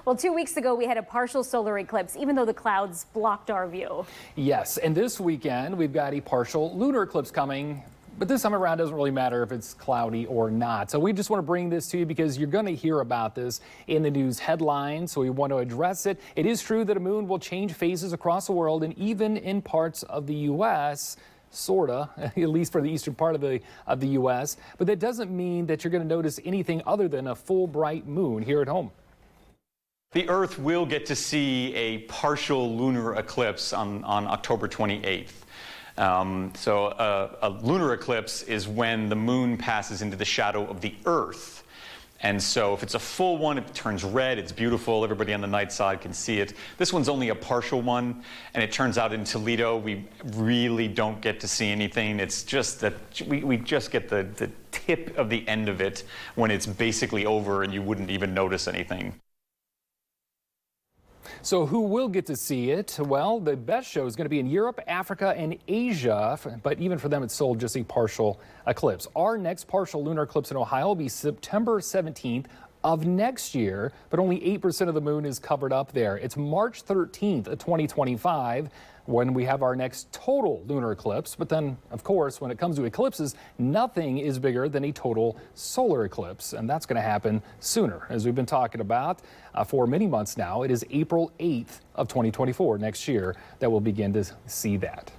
Well, 2 weeks ago, we had a partial solar eclipse, even though the clouds blocked our view. Yes, and this weekend, we've got a partial lunar eclipse coming. But this time around, it doesn't really matter if it's cloudy or not. So we just want to bring this to you because you're going to hear about this in the news headlines. So we want to address it. It is true that a moon will change phases across the world and even in parts of the U.S., sorta, at least for the eastern part of the U.S. But that doesn't mean that you're going to notice anything other than a full bright moon here at home. The Earth will get to see a partial lunar eclipse on October 28th. A lunar eclipse is when the moon passes into the shadow of the Earth. And so if it's a full one, it turns red, it's beautiful, everybody on the night side can see it. This one's only a partial one, and it turns out in Toledo, we really don't get to see anything. It's just that we just get the tip of the end of it when it's basically over and you wouldn't even notice anything. So who will get to see it? Well, the best show is going to be in Europe, Africa, and Asia. But even for them, it's still just a partial eclipse. Our next partial lunar eclipse in Ohio will be September 17th of next year, but only 8% of the moon is covered up there. It's March 13th of 2025 when we have our next total lunar eclipse. But then, of course, when it comes to eclipses, nothing is bigger than a total solar eclipse. And that's going to happen sooner, as we've been talking about for many months now. It is April 8th of 2024 next year that we'll begin to see that.